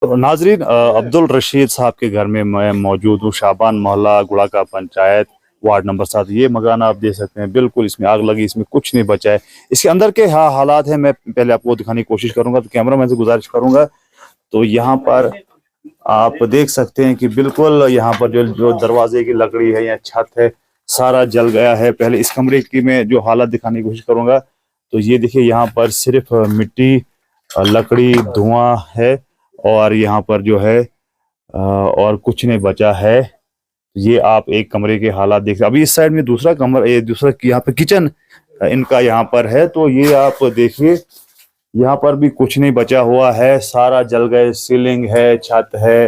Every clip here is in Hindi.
तो नाजरीन, अब्दुल रशीद साहब के घर में मैं मौजूद हूँ। शाबान मोहल्ला गुड़ा का पंचायत, वार्ड नंबर 7। ये मकान आप देख सकते हैं, बिल्कुल इसमें आग लगी, इसमें कुछ नहीं बचा है। इसके अंदर के हालात हैं, मैं पहले आपको दिखाने की कोशिश करूंगा। तो कैमरा मैन से गुजारिश करूंगा। तो यहाँ पर आप देख सकते हैं कि बिल्कुल यहाँ पर जो जो दरवाजे की लकड़ी है या छत है, सारा जल गया है। पहले इस कमरे की मैं जो हालत दिखाने की कोशिश करूंगा। तो ये देखिए, यहाँ पर सिर्फ मिट्टी, लकड़ी, धुआं है। और यहाँ पर जो है और कुछ नहीं बचा है। ये आप एक कमरे के हालात देख, अभी इस साइड में दूसरा कमरा, ये दूसरा यहाँ पे किचन इनका यहाँ पर है। तो ये आप देखिए, यहाँ पर भी कुछ नहीं बचा हुआ है, सारा जल गए। सीलिंग है, छत है,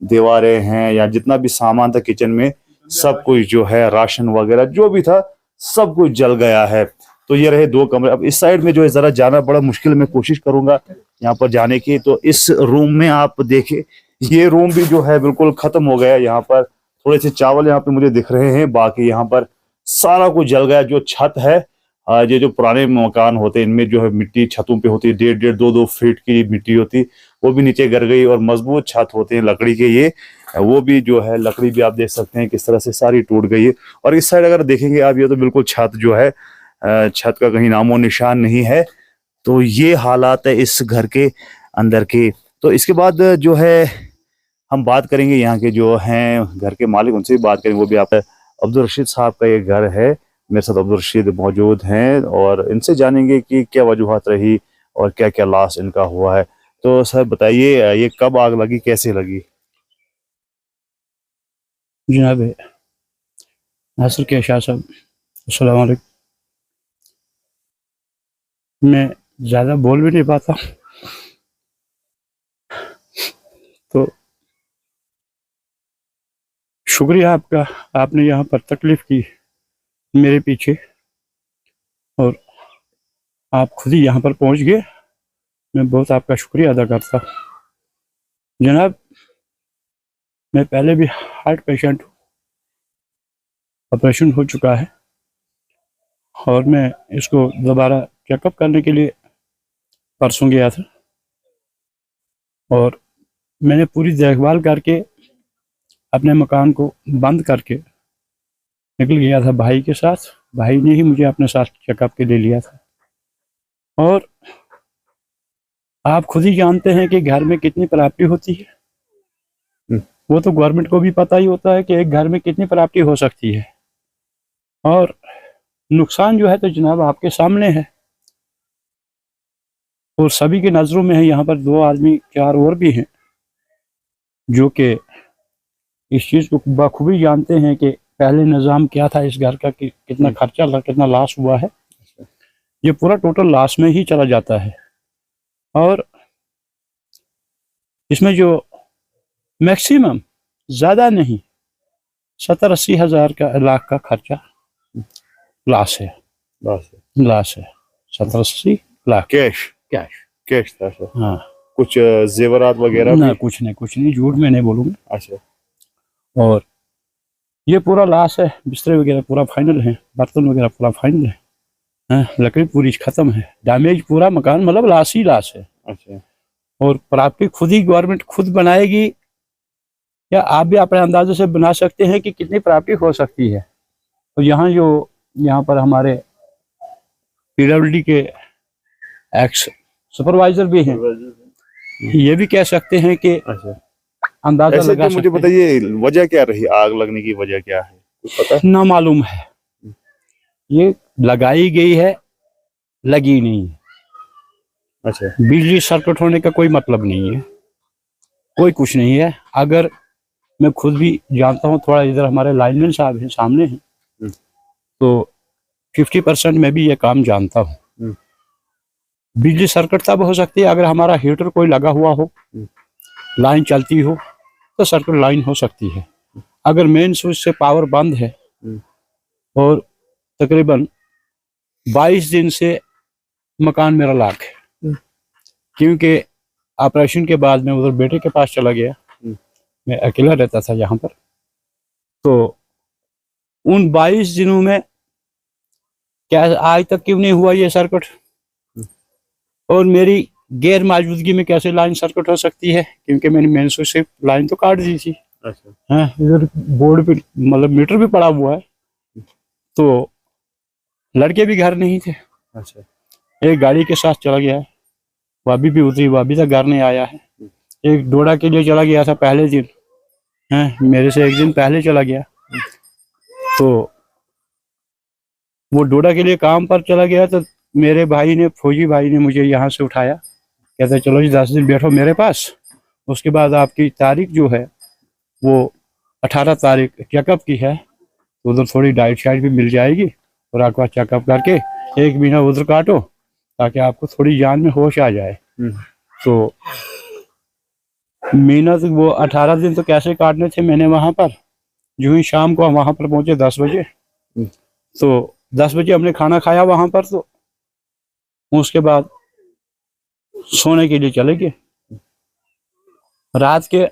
दीवारें हैं, या जितना भी सामान था किचन में, सब कुछ जो है, राशन वगैरह जो भी था, सब कुछ जल गया है। तो ये रहे दो कमरे। अब इस साइड में जो है जरा जाना बड़ा मुश्किल, मैं कोशिश करूंगा यहाँ पर जाने की। तो इस रूम में आप देखिए, ये रूम भी जो है बिल्कुल खत्म हो गया। यहाँ पर थोड़े से चावल यहाँ पे मुझे दिख रहे हैं, बाकी यहाँ पर सारा कुछ जल गया। जो छत है, ये जो पुराने मकान होते हैं, इनमें जो है मिट्टी छतों पे होती है, 1.5 2 फीट की मिट्टी होती, वो भी नीचे गिर गई। और मजबूत छत होते हैं लकड़ी के, ये वो भी जो है लकड़ी भी आप देख सकते हैं किस तरह से सारी टूट गई है। और इस साइड अगर देखेंगे आप, ये तो बिल्कुल छत जो है, छत का कहीं नामो निशान नहीं है। तो ये हालात है इस घर के अंदर के। तो इसके बाद जो है हम बात करेंगे यहाँ के जो हैं घर के मालिक, उनसे भी बात करेंगे। वो भी आप, अब्दुल रशीद साहब का ये घर है। मेरे साथ अब्दुल रशीद मौजूद हैं और इनसे जानेंगे कि क्या वजूहत रही और क्या क्या लॉस इनका हुआ है। तो सर बताइए, ये कब आग लगी, कैसे लगी? जनाब नासिर के शाह साहब, अस्सलाम वालेकुम। मैं ज़्यादा बोल भी नहीं पाता, तो शुक्रिया आपका, आपने यहाँ पर तकलीफ़ की मेरे पीछे, और आप खुद ही यहाँ पर पहुँच गए। मैं बहुत आपका शुक्रिया अदा करता हूँ। जनाब, मैं पहले भी हार्ट पेशेंट हूँ, ऑपरेशन हो चुका है, और मैं इसको दोबारा चेकअप करने के लिए परसों गया था, और मैंने पूरी देखभाल करके अपने मकान को बंद करके निकल गया था भाई के साथ। भाई ने ही मुझे अपने साथ चेकअप के लिए लिया था। और आप खुद ही जानते हैं कि घर में कितनी प्रॉपर्टी होती है। वो तो गवर्नमेंट को भी पता ही होता है कि एक घर में कितनी प्रॉपर्टी हो सकती है, और नुकसान जो है तो जनाब आपके सामने है, और सभी के नज़रों में है। यहाँ पर 2 आदमी 4 और भी हैं जो कि इस चीज़ को बखूबी जानते हैं कि पहले निज़ाम क्या था इस घर का, कि कितना खर्चा, कितना लॉस हुआ है। ये पूरा टोटल लॉस में ही चला जाता है, और इसमें जो मैक्सिमम, ज़्यादा नहीं, 70-80 हज़ार का, लाख का खर्चा लॉस है। लॉस है 70-80 लाख कैश कैश। कैश था सर? हाँ, कुछ जेवरात वगैरह ना भी? कुछ नहीं, झूठ में नहीं बोलूँगा। अच्छा। और ये पूरा लॉस है। बिस्तर वगैरह पूरा फाइनल है, बर्तन वगैरह पूरा फाइनल है। हाँ, लकड़ी पूरी खत्म है, डैमेज पूरा मकान, मतलब लॉस ही लॉस है। अच्छा। और प्रॉपर्टी खुद ही गवर्नमेंट खुद बनाएगी, या आप भी अपने अंदाजे से बना सकते हैं कि कितनी प्रॉपर्टी हो सकती है। और यहाँ पर हमारे पीडब्ल्यूडी के एक्स सुपरवाइजर भी हैं, ये भी कह सकते हैं कि अच्छा, अंदाजा ऐसे लगा तो मुझे सकते हैं। बताइए, वजह क्या रही, आग लगने की वजह क्या है, कुछ पता है? ना मालूम है, ये लगाई गई है, लगी नहीं है। अच्छा। बिजली सर्किट होने का कोई मतलब नहीं है, कोई कुछ नहीं है। अगर मैं खुद भी जानता हूँ, थोड़ा इधर हमारे लाइनमैन साहब हैं, सामने हैं, तो 50% मैं भी ये काम जानता हूँ। बिजली सर्किट तब हो सकती है अगर हमारा हीटर कोई लगा हुआ हो, लाइन चलती हो, तो सर्किट लाइन हो सकती है। अगर मेन स्विच से पावर बंद है, और तकरीबन 22 दिन से मकान मेरा लॉक है, क्योंकि ऑपरेशन के बाद मैं उधर बेटे के पास चला गया, मैं अकेला रहता था यहाँ पर। तो उन 22 दिनों में क्या आज तक क्यों नहीं हुआ ये सर्किट? और मेरी गैर मौजूदगी में कैसे लाइन सर्किट हो सकती है, क्योंकि मैंने मेन स्विच से लाइन तो काट दी थी। अच्छा। हाँ, इधर बोर्ड पे मतलब मीटर भी पड़ा हुआ है, तो लड़के भी घर नहीं थे। अच्छा। एक गाड़ी के साथ चला गया है, भाभी भी उतरी, भाभी तक घर नहीं आया है। एक डोडा के लिए चला गया था पहले दिन, है मेरे से एक दिन पहले चला गया, तो वो डोडा के लिए काम पर चला गया। तो मेरे भाई ने, फौजी भाई ने मुझे यहाँ से उठाया, कहते चलो जी 10 दिन बैठो मेरे पास, उसके बाद आपकी तारीख जो है वो 18 तारीख चेकअप की है, तो उधर थोड़ी डाइट शाइट भी मिल जाएगी, और आपका चेकअप करके 1 महीना उधर काटो ताकि आपको थोड़ी जान में होश आ जाए। तो महीना तो वो 18 दिन तो कैसे काटने थे मैंने वहां पर। जो ही शाम को हम वहां पर पहुंचे 10 बजे, तो 10 बजे हमने खाना खाया वहां पर, तो उसके बाद सोने के लिए चले गए। रात के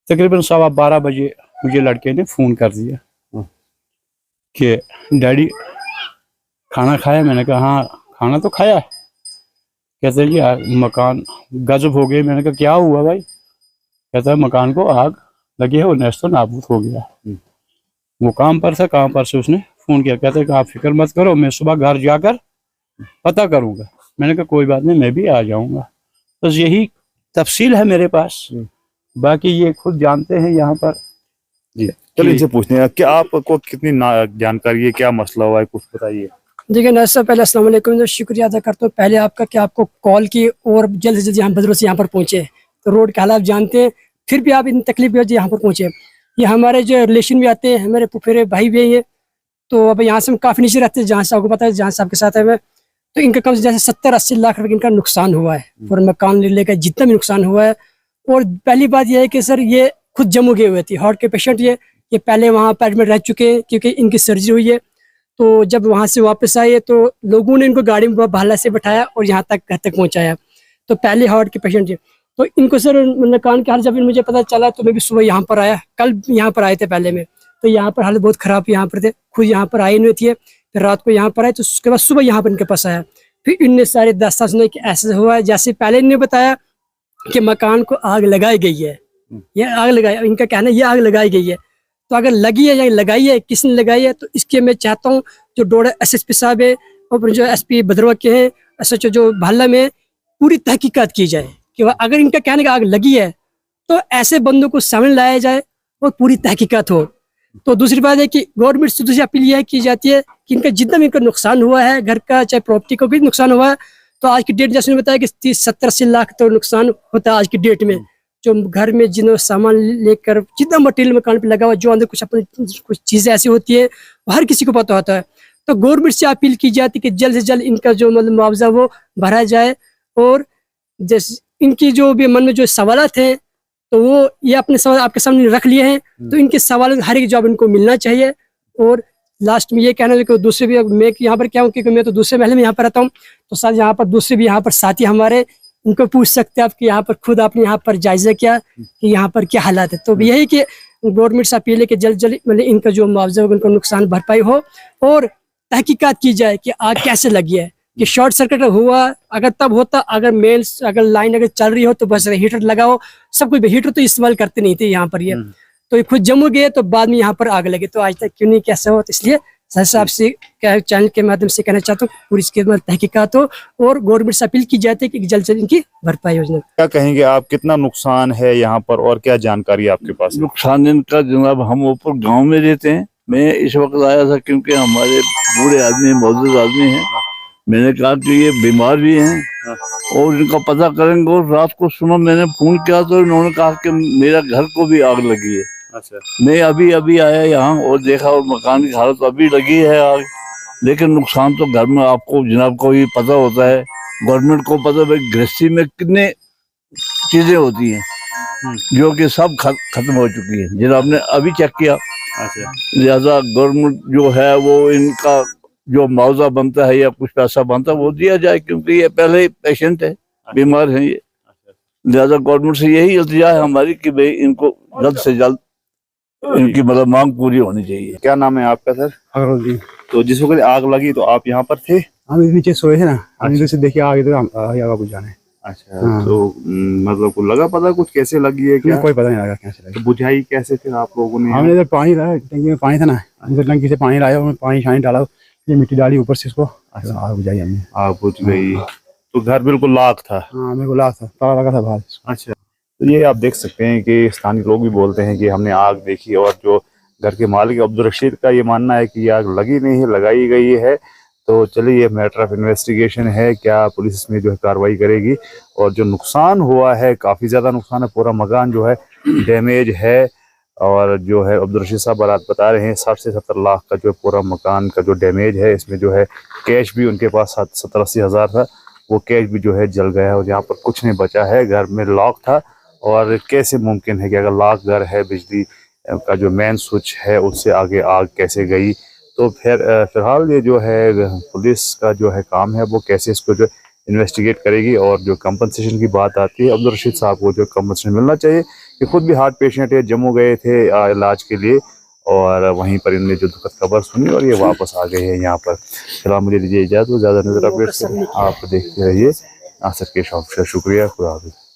तकरीबन 12:15 बजे मुझे लड़के ने फोन कर दिया कि डैडी खाना खाया। मैंने कहा हाँ खाना तो खाया है। कहते हैं कि मकान गजब हो गए। मैंने कहा क्या हुआ भाई? कहता है मकान को आग लगी है, वो नेस्तो नाबूद हो गया। वो काम पर था, काम पर से उसने फोन किया। कहते हैं कि आप फिक्र मत करो, मैं सुबह घर जाकर पता करूंगा। मैंने कहा कोई बात नहीं, मैं भी आ जाऊंगा। बस यही तफसील है मेरे पास, बाकी ये खुद जानते हैं यहाँ पर। जी चलो इनसे पूछते हैं कि आपको कितनी जानकारी है, क्या मसला हुआ है, कुछ बताइए। देखिए नर्स साहब, पहले अस्सलाम वालेकुम, तो शुक्रिया अदा करता हूँ पहले आपका कि आपको कॉल की और जल्द से जल्द यहाँ बदरों से यहाँ पर पहुँचे। तो रोड के हालात जानते हैं, फिर भी आप इन तकलीफ की वजह यहाँ पर पहुँचे। ये हमारे जो रिलेशन भी आते हैं, हमारे फुफेरे भाई भी हैं ये। तो अब यहाँ से हम काफ़ी नीचे रहते हैं, जहाँ से आपको पता है, जहाँ से आपके साथ है मैं। तो इनका कम से जैसे 70-80 लाख रुपये इनका नुकसान हुआ है, और मकान लेकर जितना भी नुकसान हुआ है। और पहली बात यह है कि सर ये खुद जम्मू गए हुए थे, हार्ट के पेशेंट ये पहले वहाँ पर एडमिट रह चुके हैं, क्योंकि इनकी सर्जरी हुई है। तो जब वहाँ से वापस आए तो लोगों ने इनको गाड़ी में भाला से बैठाया और यहाँ तक घर तक पहुँचाया। तो पहले हार्ट के पेशेंट थे, तो इनको सर मकान के हाल जब मुझे पता चला तो मैं भी सुबह यहाँ पर आया। कल यहाँ पर आए थे पहले में, तो यहाँ पर हालत बहुत ख़राब यहाँ पर थे, खुद यहाँ पर आए नहीं थे। फिर रात को यहाँ पर आए, तो उसके बाद सुबह यहाँ पर इनके पास आया। फिर इनने सारे दस्ता सुने कि ऐसा हुआ है, जैसे पहले इन्होंने बताया कि मकान को आग लगाई गई है। ये आग लगाई, इनका कहना है ये आग लगाई गई है। तो अगर लगी है या लगाई है, किसने लगाई है, तो इसके मैं चाहता हूँ जो डोडा SSP साहब है और जो SP भद्रवा के हैं, SHO जो भाला में, पूरी तहकीकात की जाए कि अगर इनका कहने का आग लगी है तो ऐसे बंदों को सामने लाया जाए और पूरी तहकीकात हो। तो दूसरी बात है कि गवर्नमेंट से दूसरी अपील यह की जाती है कि इनका जितना भी इनका नुकसान हुआ है, घर का चाहे प्रॉपर्टी को भी नुकसान हुआ है, तो आज की डेट जैसे बताया कि 30-70-80 लाख तो नुकसान होता है आज की डेट में। जो घर में जिन्होंने सामान लेकर जितना मटेरियल मकान पे लगा हुआ, जो अंदर कुछ अपनी कुछ चीज़ें ऐसी होती है वो हर किसी को पता होता है। तो गवर्नमेंट से अपील की जाती है कि जल्द से जल्द इनका जो मतलब मुआवजा वो भरा जाए, और जैसे इनकी जो भी मन में जो सवालात हैं तो वो ये अपने सवाल आपके सामने रख लिए हैं, तो इनके सवालों का हर एक जवाब इनको मिलना चाहिए। और लास्ट में ये कहना है कि दूसरे भी, मैं यहाँ पर क्या हूँ क्योंकि मैं तो दूसरे महल में यहाँ पर रहता हूँ, तो साथ यहाँ पर दूसरे भी यहाँ पर साथी हमारे, उनको पूछ सकते हैं आप कि यहाँ पर खुद आपने यहाँ पर जायजा किया कि यहाँ पर क्या हालात है। तो यही कि गवर्नमेंट से अपील है कि जल्द जल्द मतलब इनका जो मुआवजा होगा, उनका नुकसान भरपाई हो और तहकीकात की जाए कि आग कैसे लगी है, कि शॉर्ट सर्किट हुआ अगर तब होता, अगर मेल्स अगर लाइन अगर चल रही हो तो बस हीटर लगाओ, सब कुछ। हीटर तो इस्तेमाल करते नहीं थे यहाँ पर ये, तो ये खुद जम्मू गए तो बाद में यहाँ पर आग लगे। तो आज तक क्यों नहीं, कैसे हो? तो इसलिए सर साहब से चैनल के माध्यम से कहना चाहता हूँ पूरी इसके तहकीकात हो और गवर्नमेंट से अपील की जाती है कि जल्द से जल्द इनकी भरपाई योजना। क्या कहेंगे आप, कितना नुकसान है यहाँ पर और क्या जानकारी आपके पास? नुकसान इनका जनाब, हम ऊपर गांव में रहते हैं। मैं इस वक्त आया था क्योंकि हमारे बूढ़े आदमी मौजूद आदमी हैं। मैंने कहा कि ये बीमार भी हैं और इनका पता करेंगे। और रात को सुना मैंने फोन किया तो इन्होंने कहा कि मेरा घर को भी आग लगी है। अच्छा। मैं अभी आया यहाँ और देखा और मकान की हालत अभी लगी है आग, लेकिन नुकसान तो घर में आपको जनाब को ही पता होता है, गवर्नमेंट को पता है गृहस्थी में कितने चीजें होती हैं जो कि सब खत्म हो चुकी है। जनाब ने अभी चेक किया। अच्छा। लिहाजा गवर्नमेंट जो है वो इनका जो मुआवजा बनता है या कुछ पैसा बनता है वो दिया जाए, क्योंकि ये पहले पेशेंट है, बीमार है ये। लिहाजा गवर्नमेंट से यही इल्तिजा है हमारी कि भाई इनको जल्द से जल्द इनकी मतलब मांग पूरी होनी चाहिए। क्या नाम है आपका सर? फखरुद्दीन। तो जिस वक्त आग लगी तो आप यहाँ पर थे? हम नीचे सोए थे ना, हम नीचे से देखिए आगे तो हम आगे कुछ जाने। अच्छा हाँ। तो मतलब को लगा पता कुछ कैसे लगी है क्या? कोई पता नहीं लगा कैसे लगा। तो बुझाई कैसे फिर आप लोगों ने? हमने इधर पानी लाया, टंकी में पानी था ना, उधर टंकी से पानी लाया, उसमें पानी शानी डाला, ये मिट्टी डाली ऊपर से इसको, आग बुझाई हमने। आग बुझ गई। तो घर बिल्कुल लाख था। हाँ मेरे को लगा था, ताला लगा था बाहर। अच्छा, तो ये आप देख सकते हैं कि स्थानीय लोग भी बोलते हैं कि हमने आग देखी, और जो घर के मालिक अब्दुल रशीद का ये मानना है कि ये आग लगी नहीं है, लगाई गई है। तो चलिए, ये मैटर ऑफ इन्वेस्टिगेशन है, क्या पुलिस इसमें जो है कार्रवाई करेगी। और जो नुकसान हुआ है, काफ़ी ज़्यादा नुकसान है, पूरा मकान जो है डैमेज है। और जो है अब्दुल रशीद साहब बारात बता रहे हैं 60 से 70 लाख का जो पूरा मकान का जो डैमेज है। इसमें जो है कैश भी उनके पास 70-80 हज़ार था, वो कैश भी जो है जल गया है, और यहाँ पर कुछ नहीं बचा है। घर में लॉक था, और कैसे मुमकिन है कि अगर लॉक घर है, बिजली का जो मेन स्विच है उससे आगे आग कैसे गई। तो फिलहाल ये जो है पुलिस का जो है काम है, वो कैसे इसको जो इन्वेस्टिगेट करेगी। और जो कंपनसेशन की बात आती है, अब्दुल रशीद साहब को जो कंपनसेशन मिलना चाहिए, कि खुद भी हार्ट पेशेंट है, जम्मू गए थे इलाज के लिए, और वहीं पर इनने जो दुखद खबर सुनी और ये वापस आ गए हैं यहाँ पर। फिलहाल मुझे दीजिए इजाज़त, ज़्यादा नजर अपडेट आप देखते रहिए नासिर के शौक से। शुक्रिया, खुदा हाफिज़।